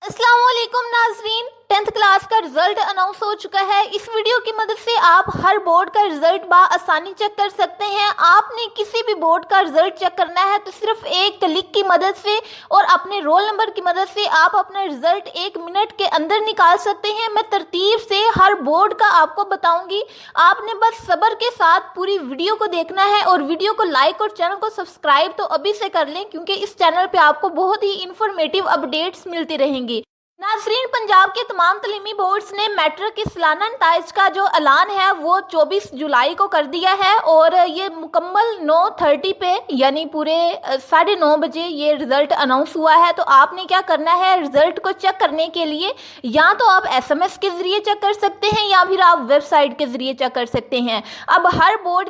अस्सलाम वालेकुम नाजरीन, 10th क्लास का रिजल्ट अनाउंस हो चुका है। इस वीडियो की मदद से आप हर बोर्ड का रिजल्ट आसानी चेक कर सकते हैं। आपने किसी भी बोर्ड का रिजल्ट चेक करना है तो सिर्फ एक क्लिक की मदद से और अपने रोल नंबर की मदद से आप अपना रिजल्ट 1 मिनट के अंदर निकाल सकते हैं। मैं तरतीब से हर बोर्ड का आपको बताऊंगी, आपने बस सब्र के साथ पूरी वीडियो को देखना है और वीडियो को लाइक और चैनल को सब्सक्राइब तो अभी से कर लें, क्योंकि इस चैनल पे आपको बहुत ही इंफॉर्मेटिव अपडेट्स मिलती रहेंगी। नाज़रीन, पंजाब के तमाम तलीमी बोर्ड्स ने मैट्रिक के सालाना नताइज का जो ऐलान है वो 24 जुलाई को कर दिया है और ये मुकम्मल 9:30 पे यानी पूरे 9:30 बजे ये रिज़ल्ट अनाउंस हुआ है। तो आपने क्या करना है, रिज़ल्ट को चेक करने के लिए या तो आप SMS के ज़रिए चेक कर सकते हैं या फिर आप वेबसाइट के ज़रिए चेक कर सकते हैं। अब हर बोर्ड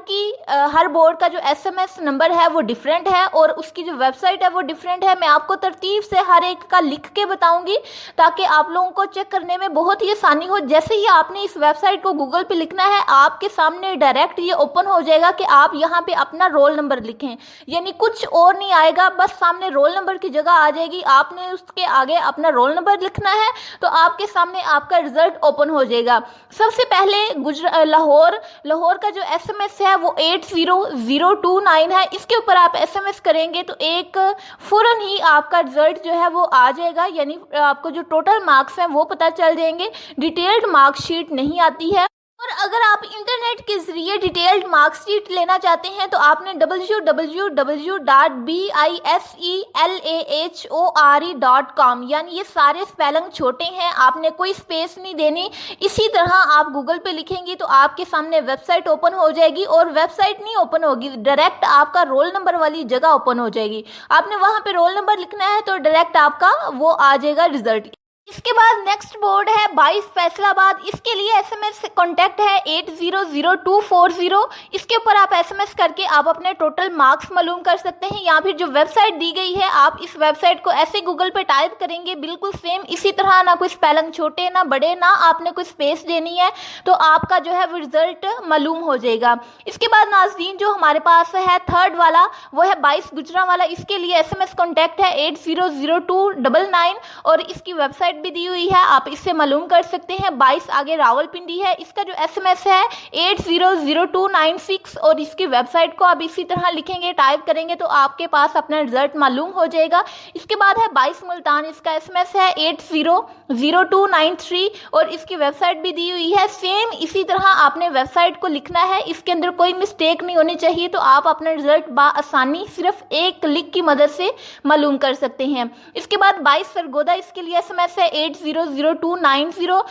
का जो SMS नंबर है वो डिफरेंट है और उसकी जो वेबसाइट है वो डिफरेंट है। मैं आपको तरतीब से हर एक का लिख के बताऊँगी ताकि आप लोगों को चेक करने में बहुत ही आसानी हो। जैसे ही आपने इस वेबसाइट को गूगल पे लिखना है, आपके सामने डायरेक्ट ये ओपन हो जाएगा कि आप यहाँ पे अपना रोल नंबर लिखें, यानी कुछ और नहीं आएगा, बस सामने रोल नंबर की जगह आ जाएगी। आपने उसके आगे अपना रोल नंबर लिखना है तो आपके सामने आपका रिजल्ट ओपन हो जाएगा। सबसे पहले लाहौर का जो SMS है वो 80029 है। इसके ऊपर आप SMS करेंगे तो एक फौरन ही आपका रिजल्ट जो है वो आ जाएगा, यानी आपको जो टोटल मार्क्स हैं वो पता चल जाएंगे। डिटेल्ड मार्कशीट नहीं आती है। और अगर आप इंटरनेट के जरिए डिटेल्ड मार्कशीट लेना चाहते हैं तो आपने www.biselahore.com, यानी ये सारे स्पेलिंग छोटे हैं, आपने कोई स्पेस नहीं देनी। इसी तरह आप गूगल पे लिखेंगी तो आपके सामने वेबसाइट ओपन हो जाएगी और वेबसाइट नहीं ओपन होगी, डायरेक्ट आपका रोल नंबर वाली जगह ओपन हो जाएगी। आपने वहां पे रोल नंबर लिखना है तो डायरेक्ट आपका वो आ जाएगा रिजल्ट। इसके बाद नेक्स्ट बोर्ड है 22 फैसलाबाद। इसके लिए SMS कॉन्टैक्ट है 800240। इसके ऊपर आप SMS करके आप अपने टोटल मार्क्स मालूम कर सकते हैं या फिर जो वेबसाइट दी गई है आप इस वेबसाइट को ऐसे गूगल पे टाइप करेंगे, बिल्कुल सेम इसी तरह, ना कोई स्पेलिंग छोटे ना बड़े, ना आपने कोई स्पेस देनी है, तो आपका जो है वो रिजल्ट मालूम हो जाएगा। इसके बाद नाज़रीन जो हमारे पास है थर्ड वाला वो है 22 गुजरांवाला। इसके लिए SMS कॉन्टैक्ट है 800299 और इसकी वेबसाइट भी दी हुई है, आप इससे मालूम कर सकते हैं। 22 आगे रावलपिंडी है। इसका जो SMS है 800296 और इसकी वेबसाइट को आप इसी तरह लिखेंगे, टाइप करेंगे तो आपके पास अपना रिजल्ट मालूम हो जाएगा। इसके बाद है 22 मुल्तान। इसका SMS है 800293 और इसकी वेबसाइट भी दी हुई है। सेम इसी तरह आपने वेबसाइट को लिखना है, इसके अंदर कोई मिस्टेक नहीं होनी चाहिए, तो आप अपना रिजल्ट आसानी सिर्फ एक क्लिक की मदद से मालूम कर सकते हैं। इसके बाद 22 सरगोदा। इसके लिए SMS है 800290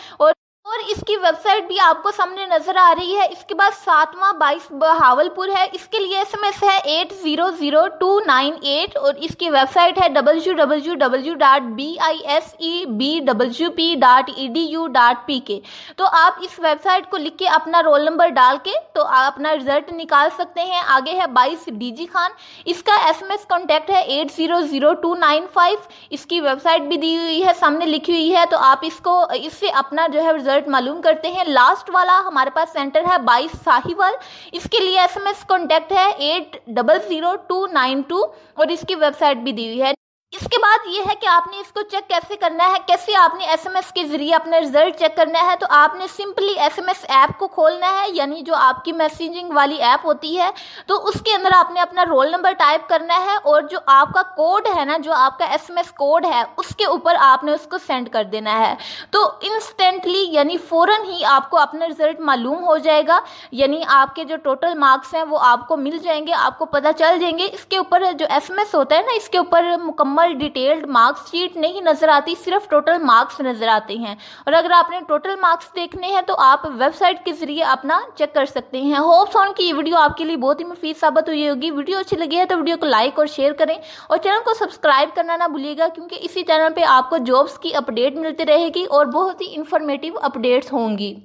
और इसकी वेबसाइट भी आपको सामने नजर आ रही है। इसके बाद 7वां 22 बहावलपुर है। इसके लिए SMS है 800298 और इसकी वेबसाइट है www.bisebwp.edu.pk। तो आप इस वेबसाइट को लिख के अपना रोल नंबर डाल के तो आप अपना रिजल्ट निकाल सकते हैं। आगे है 22 डीजी खान। इसका SMS कॉन्टैक्ट है 800295। इसकी वेबसाइट भी दी हुई है, सामने लिखी हुई है, तो आप इससे अपना जो है रिजल्ट मालूम करते हैं। लास्ट वाला हमारे पास सेंटर है 22 साहिवाल। इसके लिए SMS कॉन्टैक्ट है 800292 और इसकी वेबसाइट भी दी हुई है। इसके बाद ये है कि आपने इसको चेक कैसे करना है, कैसे आपने SMS के जरिए अपना रिजल्ट चेक करना है। तो आपने सिंपली SMS ऐप को खोलना है, यानी जो आपकी मैसेजिंग वाली ऐप होती है, तो उसके अंदर आपने अपना रोल नंबर टाइप करना है और जो आपका कोड है ना, जो आपका SMS कोड है, उसके ऊपर आपने उसको सेंड कर देना है। तो इंस्टेंटली यानी फौरन ही आपको अपना रिजल्ट मालूम हो जाएगा, यानी आपके जो टोटल मार्क्स हैं वो आपको मिल जाएंगे, आपको पता चल जाएंगे। इसके ऊपर जो SMS होता है ना, इसके ऊपर मुकम्मल डिटेल्ड मार्क्सशीट नहीं नजर आती, सिर्फ टोटल मार्क्स नजर आते हैं। और अगर आपने टोटल मार्क्स देखने हैं तो आप वेबसाइट के जरिए अपना चेक कर सकते हैं। होप्स ऑन कि ये वीडियो आपके लिए बहुत ही मुफीद साबित हुई होगी। वीडियो अच्छी लगी है तो वीडियो को लाइक और शेयर करें और चैनल को सब्सक्राइब करना ना भूलिएगा, क्योंकि इसी चैनल पे आपको जॉब्स की अपडेट मिलती रहेगी और बहुत ही इंफॉर्मेटिव अपडेट्स होंगी।